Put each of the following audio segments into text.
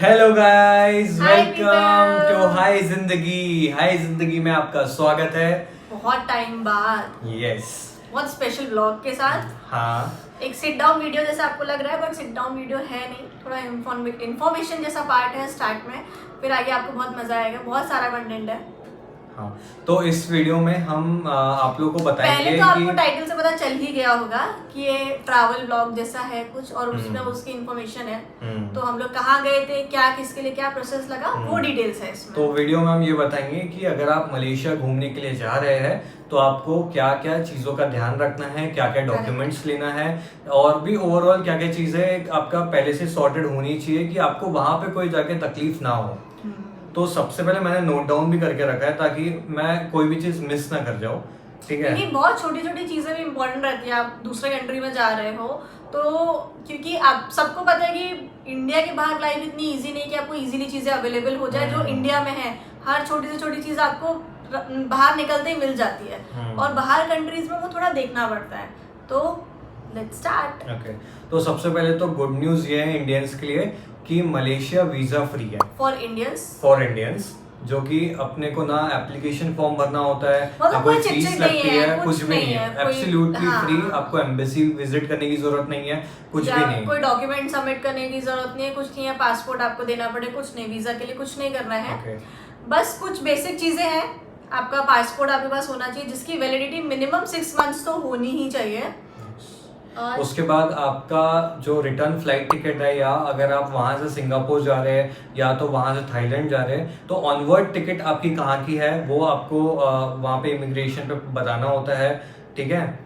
Hello guys, Hi welcome people! To hi Zindagi. Hi जिंदगी में आपका स्वागत है। बहुत टाइम बाद यस। बहुत स्पेशल ब्लॉग के साथ हाँ, एक सिट डाउन वीडियो जैसा आपको लग रहा है, बट सिट डाउन वीडियो है नहीं, थोड़ा इन्फॉर्मेशन जैसा पार्ट है स्टार्ट में, फिर आगे आपको बहुत मजा आएगा, बहुत सारा कंटेंट है। हाँ। तो इस वीडियो में हम आप लोगों को बताएंगे पहले तो आपको कि टाइटल से पता चल ही गया होगा कि ये ट्रैवल ब्लॉग जैसा है कुछ, और उसमें हम्म। उसकी इन्फॉर्मेशन है। हम्म। तो हम लोग कहाँ गए थे, क्या किसके लिए क्या प्रोसेस लगा, वो डिटेल्स है इसमें। तो वीडियो में हम ये बताएंगे कि अगर आप मलेशिया घूमने के लिए जा रहे हैं तो आपको क्या क्या चीज़ों का ध्यान रखना है, क्या क्या डॉक्यूमेंट्स लेना है, और भी ओवरऑल क्या क्या चीज़ें आपका पहले से सॉर्टेड होनी चाहिए कि आपको वहाँ पे कोई जाके तकलीफ ना हो। तो सबसे पहले मैंने नोट डाउन भी करके रखा है ताकि मैं कोई भी चीज़ मिस ना कर जाऊँ। ठीक है। क्योंकि बहुत छोटी छोटी चीजें भी इम्पोर्टेंट रहती है। आप दूसरे कंट्री में जा रहे हो तो, क्योंकि आप सबको पता है कि इंडिया के बाहर लाइफ इतनी इजी नहीं कि आपको इजीली चीजें अवेलेबल हो जाए जो इंडिया में है। हर छोटी से छोटी चीज आपको बाहर निकलते ही मिल जाती है, और बाहर कंट्रीज में वो थोड़ा देखना पड़ता है। तो लेट्स स्टार्ट। ओके। तो सबसे पहले तो गुड न्यूज़ ये है इंडियंस के लिए कि मलेशिया वीज़ा फ्री है फॉर इंडियंस, जो कि अपने को ना एप्लीकेशन फॉर्म भरना होता है, ना कोई फीस लगती है, कुछ भी नहीं है, एब्सोल्युटली फ्री। आपको एम्बेसी विजिट करने की जरूरत नहीं है, कुछ भी नहीं, कोई डॉक्यूमेंट सबमिट करने की जरूरत नहीं है, कुछ नहीं है, पासपोर्ट आपको देना पड़े कुछ नहीं, वीजा के लिए कुछ नहीं करना है। बस कुछ बेसिक चीजें हैं। आपका पासपोर्ट आपके पास होना चाहिए जिसकी वैलिडिटी मिनिमम 6 मंथ्स तो होनी ही चाहिए। उसके बाद आपका जो रिटर्न फ्लाइट टिकट है, या अगर आप वहां से सिंगापुर जा रहे हैं या तो वहां से थाईलैंड जा रहे हैं, तो ऑनवर्ड टिकट आपकी कहाँ की है वो आपको वहां पे इमिग्रेशन पे बताना होता है। ठीक है।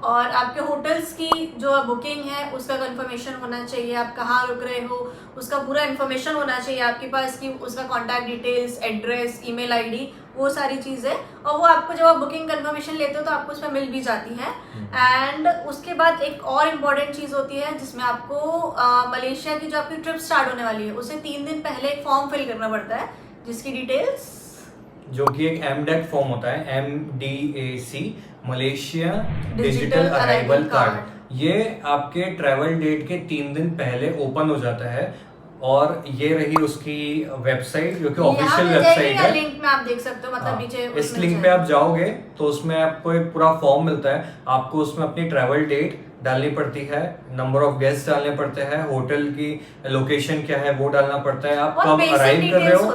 और आपके होटल्स की जो बुकिंग है उसका कंफर्मेशन होना चाहिए, आप कहाँ रुक रहे हो उसका पूरा इन्फॉर्मेशन होना चाहिए आपके पास, कि उसका contact details, address, email ID, वो सारी चीज़ें। और वो आपको जब आप बुकिंग कंफर्मेशन लेते हो तो आपको उसमें मिल भी जाती है। एंड उसके बाद एक और इम्पॉर्टेंट चीज़ होती है जिसमें आपको मलेशिया की जो आपकी ट्रिप स्टार्ट होने वाली है उसे 3 दिन पहले एक फॉर्म फिल करना पड़ता है, जिसकी डिटेल्स, जो कि एक MDAC फॉर्म होता है, MDAC, Malaysia digital arrival card. ये आपके ट्रैवल डेट के 3 दिन पहले ओपन हो जाता है, और ये रही उसकी वेबसाइट जो कि ऑफिशियल वेबसाइट है। लिंक में आप देख सकते हो, मतलब नीचे इस लिंक पे आप जाओगे तो उसमें आपको एक पूरा फॉर्म मिलता है। आपको उसमें अपनी ट्रैवल डेट डालनी पड़ती है, नंबर ऑफ गेस्ट डालने पड़ते हैं, होटल की लोकेशन क्या है वो डालना पड़ता है, आप कब अराइव कर रहे हो,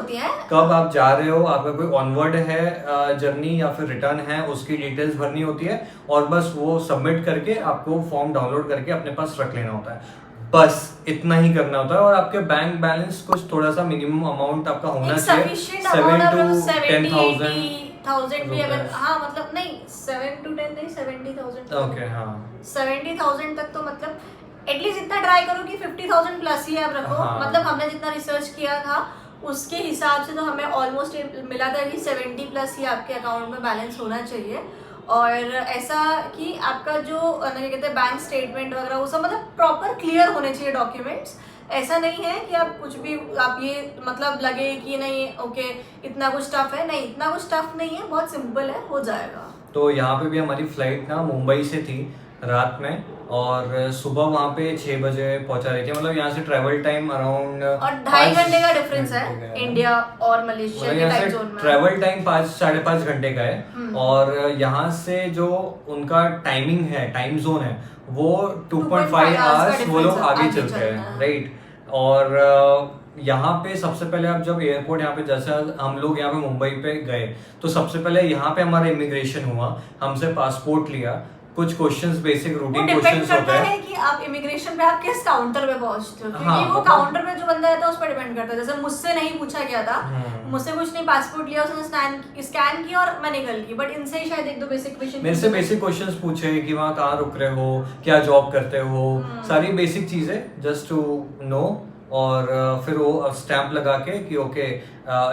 कब आप जा रहे हो, आपका कोई ऑनवर्ड है जर्नी या फिर रिटर्न है, उसकी डिटेल्स भरनी होती है, और बस वो सबमिट करके आपको फॉर्म डाउनलोड करके अपने पास रख लेना होता है। बस इतना ही करना होता है, और आपके बैंक बैलेंस कुछ थोड़ा सा मिनिमम अमाउंट आपका होना चाहिए, 7 to 10,000 भी अगर, हाँ मतलब नहीं 7 to 10 नहीं, 70,000। ओके, हाँ 70,000 तक तो मतलब एटलीस्ट इतना ट्राई करो कि 50,000 प्लस ही आप रखो। हाँ। मतलब हमने जितना रिसर्च किया था उसके हिसाब से तो हमें ऑलमोस्ट मिला था कि 70 प्लस ही आपके अकाउंट में बैलेंस होना चाहिए। और ऐसा कि आपका जो कहते हैं बैंक स्टेटमेंट वगैरह वो सब मतलब प्रॉपर क्लियर होने चाहिए डॉक्यूमेंट्स। ऐसा नहीं है कि आप कुछ भी, आप ये मतलब लगे कि नहीं ओके इतना कुछ टफ है, नहीं इतना कुछ टफ नहीं है, बहुत सिंपल है, हो जाएगा। तो यहाँ पे भी हमारी फ्लाइट ना मुंबई से थी रात में, और सुबह वहाँ पे 6 बजे पहुंचा रही थी। मतलब यहाँ से ट्रैवल टाइम अराउंड, और 2.5 घंटे का डिफरेंस है इंडिया और मलेशिया के टाइम जोन में। ट्रैवल टाइम 5-5.5 घंटे का है, और यहाँ से जो उनका टाइमिंग है, टाइम जोन है, वो 2.5 आवर्स वो लोग आगे चलते हैं, राइट। और यहाँ पे सबसे पहले आप जब एयरपोर्ट यहाँ पे, जैसे हम लोग यहाँ पे मुंबई पे गए तो सबसे पहले यहाँ पे हमारा इमिग्रेशन हुआ, हमसे पासपोर्ट लिया, कुछ क्वेश्चंस, बेसिक रूटीन क्वेश्चंस होते हैं कि आप इमिग्रेशन पे आप किस काउंटर पे पहुंचते हो, क्योंकि वो काउंटर पे जो बंदा रहता है उस पर डिपेंड करता है। जैसे मुझसे नहीं पूछा गया था, मुझसे कुछ नहीं, पासपोर्ट लिया, उसने स्कैन किया और मैं निकल गई। बट इनसे ही शायद 1-2 बेसिक क्वेश्चन, मेरे से बेसिक क्वेश्चंस पूछे कि वहाँ कहाँ रुक रहे हो, क्या जॉब करते हो, सारी बेसिक चीजें जस्ट टू नो। और फिर वो स्टैंप लगा के कि ओके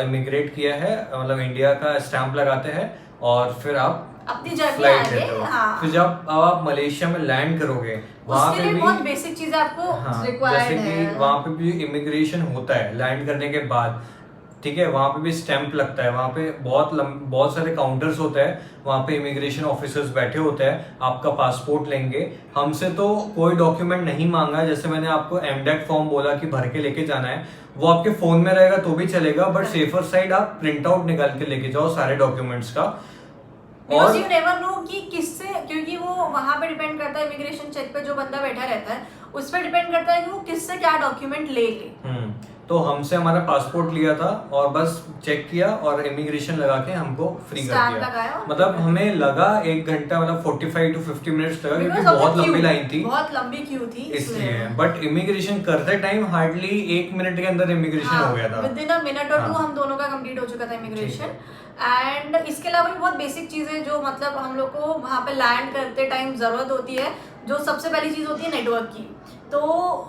इमिग्रेट किया है, मतलब इंडिया का स्टैंप लगाते हैं, और फिर आप अपनी जर्नी फ्लाइट आगे, लेते हो। हाँ। फिर जब आप मलेशिया में लैंड करोगे वहाँ पे भी बहुत बेसिक चीजें आपको हाँ, रिक्वायर्ड जैसे कि वहाँ पे भी इमिग्रेशन होता है लैंड करने के बाद। ठीक है, वहाँ पे भी स्टैंप लगता है, वहाँ पे बहुत सारे काउंटर्स होते हैं, वहाँ पे इमिग्रेशन ऑफिसर्स बैठे होते हैं, आपका पासपोर्ट लेंगे। हमसे तो कोई डॉक्यूमेंट नहीं मांगा, जैसे मैंने आपको एमडेक फॉर्म बोला कि भर के लेके जाना है, वो आपके फोन में रहेगा तो भी चलेगा, बट सेफर साइड आप प्रिंट आउट निकाल के लेके जाओ सारे डॉक्यूमेंट्स का। बिकॉज यू नेवर नो कि किससे, क्योंकि वो वहां पे डिपेंड करता है, इमिग्रेशन चेक पे जो बंदा बैठा रहता है उस पर डिपेंड करता है कि वो किससे क्या डॉक्यूमेंट ले। तो हमसे हमारा पासपोर्ट लिया था और बस चेक किया और इमिग्रेशन लगा के हमको फ्री कर दिया। मतलब हमें लगा 1 घंटा, मतलब 45 to 50 मिनट्स लगा, क्योंकि बहुत लंबी लाइन थी, बहुत लंबी क्यू थी इसलिए। बट इमिग्रेशन करते टाइम हार्डली 1 मिनट के अंदर इमिग्रेशन हो गया था, विद इन अ मिनट और 2 हम दोनों का कंप्लीट हो चुका था इमिग्रेशन। एंड इसके अलावा भी बहुत बेसिक चीजें जो मतलब हम लोग को वहाँ पे लैंड करते टाइम जरूरत होती है, जो सबसे पहली चीज होती है नेटवर्क की। तो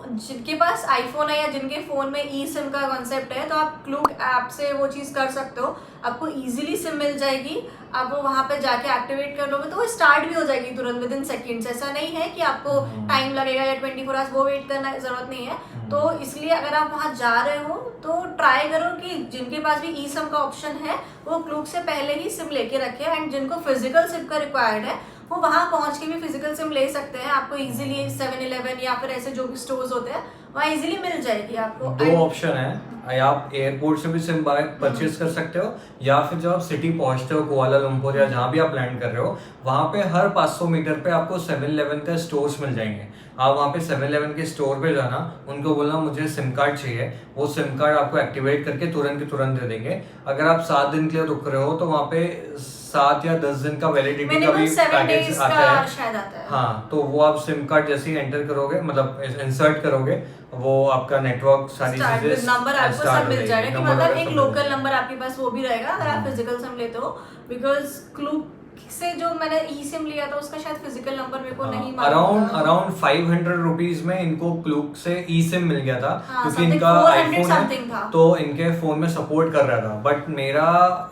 जिनके पास आईफोन है या जिनके फोन में ई सिम का कॉन्सेप्ट है, तो आप क्लूक ऐप से वो चीज़ कर सकते हो, आपको इजीली सिम मिल जाएगी। आप वो वहाँ पे जाके एक्टिवेट कर लोगे तो वो स्टार्ट भी हो जाएगी तुरंत विद इन सेकेंड्स। ऐसा नहीं है कि आपको टाइम लगेगा या 24 आवर्स वो वेट करना जरूरत नहीं है। तो इसलिए अगर आप वहाँ जा रहे हो तो ट्राई करो कि जिनके पास भी ई सिम का ऑप्शन है वो क्लूक से पहले ही सिम लेके रखे, एंड जिनको फिजिकल सिम का रिक्वायर्ड है वो वहाँ पहुँच के भी फिजिकल सिम ले सकते हैं। आपको इजीली 7-Eleven या फिर ऐसे जो भी स्टोर्स होते हैं वहाँ इजीली मिल जाएगी आपको। 2 ऑप्शन है, आप एयरपोर्ट से भी सिम परचेज कर सकते हो, या फिर जब आप सिटी पहुंचते हो कुआलालंपुर या जहाँ भी आप लैंड कर रहे हो, वहाँ पे हर 500 मीटर पे आपको 7-Eleven का स्टोर्स मिल जाएंगे। आप वहाँ पे 7-Eleven के स्टोर पे जाना, उनको बोलना मुझे सिम कार्ड चाहिए, वो सिम कार्ड आपको एक्टिवेट करके तुरंत के तुरंत दे देंगे। अगर आप 7 दिन के लिए रुक रहे हो तो वहाँ पे 7 या 10 दिन का वैलिडिटी का भी पैकेज आता है, शायद आता है। हाँ, तो वो आप सिम कार्ड जैसे ही एंटर करोगे, मतलब इंसर्ट करोगे, वो आपका नेटवर्क सारी चीजें नंबर आपको सब मिल जाएगा कि मतलब एक लोकल नंबर आपके पास वो भी रहेगा अगर आप फिजिकल सिम लेते हो। बिकॉज क्लूक से जो मैंने ई सिम लिया था उसका शायद फिजिकल नंबर मेरे को नहीं मालूम था। अराउंड 500 रुपीज में इनको क्लूक से ई सिम मिल गया था, क्योंकि इनका आईफोन है तो इनके फोन में सपोर्ट कर रहा था। बट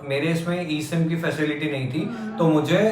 मेरे इसमें ई सिम की फैसिलिटी नहीं थी, तो मुझे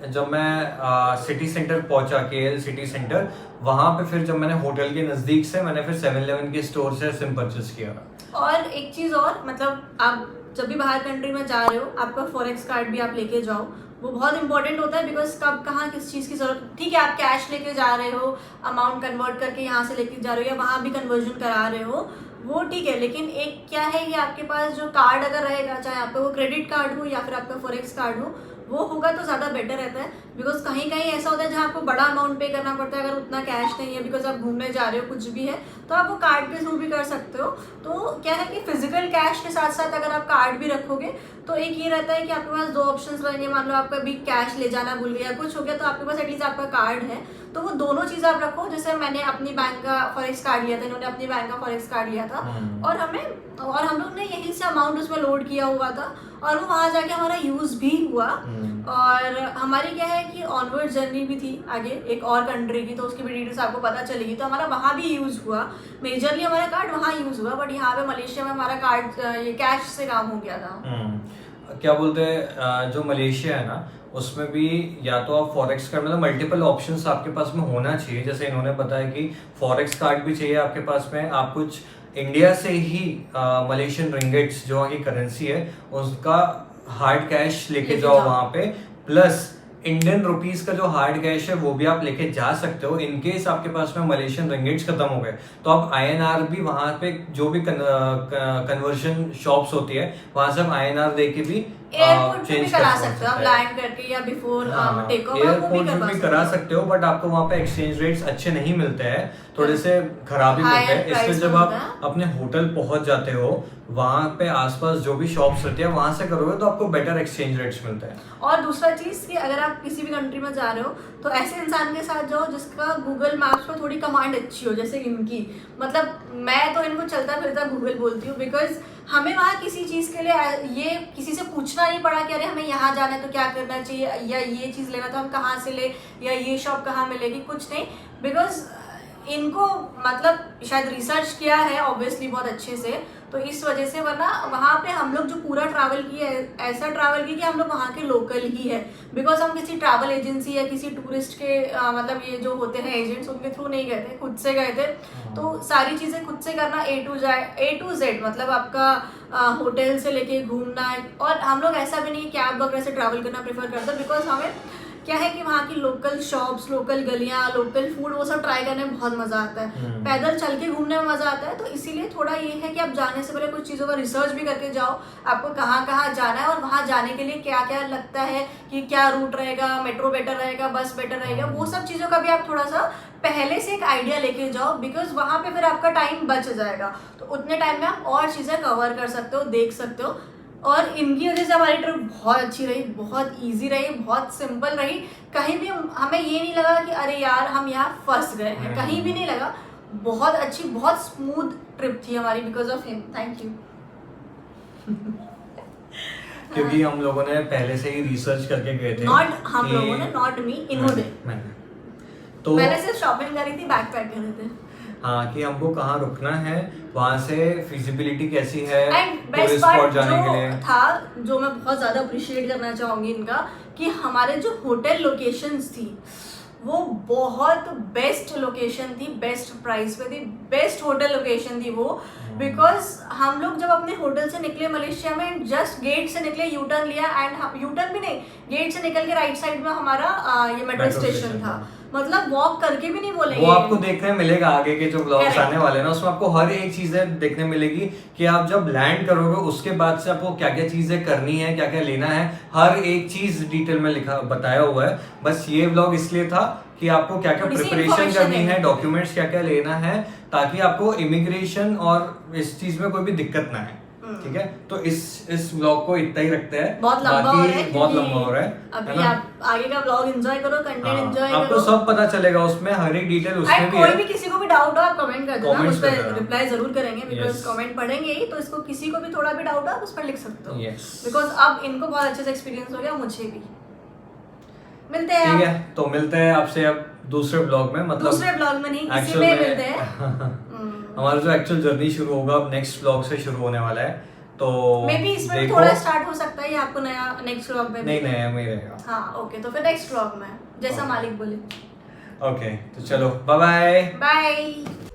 जब मैं सिटी सेंटर पहुंचा, KL सिटी सेंटर, वहां पे फिर जब मैंने होटल के नजदीक से मैंने फिर 7-Eleven के स्टोर से सिम परचेज किया। और एक चीज और, मतलब आप जब भी बाहर कंट्री में जा रहे हो आपका फॉरेक्स कार्ड भी आप लेके जाओ, वो बहुत इंपॉर्टेंट होता है। बिकॉज कब कहाँ किस चीज़ की जरूरत, ठीक है आप कैश लेके जा रहे हो, अमाउंट कन्वर्ट करके यहाँ से लेके जा रहे हो या वहाँ भी कन्वर्जन करा रहे हो, वो ठीक है, लेकिन एक क्या है कि आपके पास जो कार्ड अगर रहेगा, चाहे आपका वो क्रेडिट कार्ड हो या फिर आपका फॉरेक्स कार्ड हो, वो होगा तो ज़्यादा बेटर रहता है। बिकॉज कहीं कहीं ऐसा होता है जहाँ आपको बड़ा अमाउंट पे करना पड़ता है, अगर उतना कैश नहीं है, बिकॉज आप घूमने जा रहे हो कुछ भी है, तो आप वो कार्ड के थ्रू भी कर सकते हो। तो क्या है कि फिजिकल कैश के साथ साथ अगर आप कार्ड भी रखोगे तो एक ये रहता है कि आपके पास 2 ऑप्शंस रहेंगे। मान लो आपका भी कैश ले जाना भूल गया, कुछ हो गया, तो आपके पास एटलीस्ट आपका कार्ड है, तो वो दोनों चीज़ आप रखो। जैसे मैंने अपनी बैंक का फॉरेक्स कार्ड लिया था, इन्होंने अपनी बैंक का फॉरेक्स कार्ड लिया था, और हम लोग ने यहीं से अमाउंट उसमें लोड किया हुआ था, और वो वहाँ जाके हमारा यूज़ भी हुआ। और हमारी क्या है कि ऑनवर्ड जर्नी भी थी आगे एक और कंट्री की, तो उसकी भी डिटेल्स आपको पता चलेगी, तो हमारा वहाँ भी यूज़ हुआ। मेजरली हमारा कार्ड वहाँ यूज़ हुआ, बट यहाँ पे मलेशिया में हमारा कार्ड ये कैश से काम हो गया था। क्या बोलते हैं, जो मलेशिया है ना, उसमें भी या तो आप फॉरेक्स कार्ड, मतलब मल्टीपल ऑप्शंस आपके पास में होना चाहिए। जैसे इन्होंने बताया कि फॉरेक्स कार्ड भी चाहिए आपके पास में, आप कुछ इंडिया से ही मलेशियन रिंगिट्स जो वहाँ की करेंसी है उसका हार्ड कैश लेके जाओ वहाँ पे, प्लस इंडियन रुपीस का जो हार्ड कैश है वो भी आप लेके जा सकते हो। इनकेस आपके पास में मलेशियन रिंगिट्स खत्म हो गए तो आप INR भी वहाँ पे जो भी कन्वर्जन शॉप्स होती है वहाँ से आप INR दे के भी एयरपोर्ट पे भी करा सकते हो आप, लैंड करके या बिफोर टेक ऑफ एयरपोर्ट पे भी करा सकते हो, बट आपको वहाँ पे एक्सचेंज रेट्स अच्छे नहीं मिलते हैं, थोड़े से खराब ही मिलते हैं। इसलिए जब आप अपने होटल पहुंच जाते हो वहाँ पे आसपास जो भी शॉप्स रहती है वहाँ से करोगे तो आपको बेटर एक्सचेंज रेट्स मिलते हैं। और दूसरा चीज़ कि अगर आप किसी भी कंट्री में जा रहे हो तो ऐसे इंसान के साथ जाओ जिसका गूगल मैप्स पर थोड़ी कमांड अच्छी हो, जैसे इनकी। मतलब मैं तो इनको चलता फिरता गूगल बोलती हूँ, बिकॉज हमें वहाँ किसी चीज़ के लिए ये किसी से पूछना नहीं पड़ा कि अरे हमें यहाँ जाना है तो क्या करना चाहिए, या ये चीज़ लेना तो हम कहाँ से ले, या ये शॉप कहाँ मिलेगी, कुछ नहीं। बिकॉज इनको मतलब शायद रिसर्च किया है ऑब्वियसली बहुत अच्छे से, तो इस वजह से, वरना वहाँ पे हम लोग जो पूरा ट्रैवल किया है, ऐसा ट्रैवल किया कि हम लोग वहाँ के लोकल ही है, बिकॉज हम किसी ट्रैवल एजेंसी या किसी टूरिस्ट के मतलब ये जो होते हैं एजेंट्स, उनके थ्रू नहीं गए थे, खुद से गए थे। तो सारी चीज़ें खुद से करना, A to Z, मतलब आपका होटल से लेके घूमना। और हम लोग ऐसा भी नहीं कैब वगैरह से ट्रैवल करना प्रेफर करते, बिकॉज हमें क्या है कि वहाँ की लोकल शॉप्स, लोकल गलियाँ, लोकल फूड, वो सब ट्राई करने में बहुत मज़ा आता है। पैदल चल के घूमने में मज़ा आता है। तो इसीलिए थोड़ा ये है कि आप जाने से पहले कुछ चीज़ों का रिसर्च भी करके जाओ, आपको कहाँ कहाँ जाना है और वहाँ जाने के लिए क्या क्या लगता है, कि क्या रूट रहेगा, मेट्रो बेटर रहेगा, बस बेटर रहेगा, वो सब चीज़ों का भी आप थोड़ा सा पहले से एक आइडिया लेके जाओ, बिकॉज वहाँ पे फिर आपका टाइम बच जाएगा। तो उतने टाइम में आप और चीज़ें कवर कर सकते हो, देख सकते हो। और इनकी वजह से हमारी ट्रिप बहुत अच्छी रही, बहुत इजी रही, बहुत सिंपल रही। कहीं भी हमें ये नहीं लगा कि अरे यार हम यहाँ फंस गए हैं, कहीं भी नहीं लगा। बहुत अच्छी, बहुत स्मूथ ट्रिप थी हमारी, because of him. Thank you. क्योंकि हम लोगों ने पहले से ही रिसर्च करके गए थे। नॉट हम लोगों ने, नॉट मी, इन्होंने। तो मैंने सिर्फ शॉपिंग करी थी, बैग पैक करे थे। हाँ, कि हमको कहाँ रुकना है, वहाँ से फिजिबिलिटी कैसी है and best tourist spot part जाने के लिए। जो था, जो मैं बहुत ज़्यादा अप्रिशिएट करना चाहूँगी इनका, कि हमारे जो होटल लोकेशंस थी वो बहुत बेस्ट लोकेशन थी, बेस्ट प्राइस पे थी, बेस्ट होटल लोकेशन थी वो। बिकॉज हम लोग जब अपने होटल से निकले मलेशिया में, जस्ट गेट से निकले, यू टर्न लिया, एंड यू टर्न भी नहीं, गेट से निकल के राइट साइड में हमारा ये मेट्रो स्टेशन था। मतलब वॉक करके भी नहीं बोलेंगे। वो आपको देखने मिलेगा आगे के जो ब्लॉग्स Correct. आने वाले हैं ना, उसमें आपको हर एक चीजें देखने मिलेगी कि आप जब लैंड करोगे उसके बाद से आपको क्या क्या चीजें करनी है, क्या क्या लेना है, हर एक चीज डिटेल में लिखा बताया हुआ है। बस ये ब्लॉग इसलिए था कि आपको क्या क्या थोड़ी सी प्रिपरेशन information करनी है, देनी। डॉक्यूमेंट्स क्या क्या लेना है, ताकि आपको इमिग्रेशन और इस चीज में कोई भी दिक्कत ना है। ठीक है, तो इस ब्लॉग को इतना ही रखते हैं। बहुत लंबा हो रहा है, बहुत लंबा हो रहा है। अभी आप आगे का ब्लॉग एंजॉय करो, कंटेंट एंजॉय करो, आपको सब पता चलेगा उसमें, हर एक डिटेल उसमें भी कोई है। भी किसी को भी डाउट हो आप कमेंट कर देना, Comments उस पर कर देना। रिप्लाई जरूर करेंगे, बिकॉज Yes. कमेंट पढ़ेंगे ही, तो इसको किसी को भी थोड़ा भी डाउट हो आप उस पर लिख सकते हो। Yes. बिकॉज अब इनको बहुत अच्छे से एक्सपीरियंस हो गया, मुझे भी। मिलते हैं ठीक आप है, तो मिलते हैं आपसे अब दूसरे ब्लॉग में, मतलब दूसरे ब्लॉग में नहीं, इसी actual में मिलते हैं। हमारा जो एक्चुअल जर्नी शुरू होगा अब नेक्स्ट ब्लॉग से शुरू होने वाला है। तो मे बी इसमें देखो। थोड़ा स्टार्ट हो सकता है, या आपको नया नेक्स्ट ब्लॉग में नहीं नया में ही रहेगा। हाँ ओके, तो फिर नेक्स्ट ब्लॉग में जैसा Okay. मालिक बोले। ओके, तो चलो बाय बाय। बाय।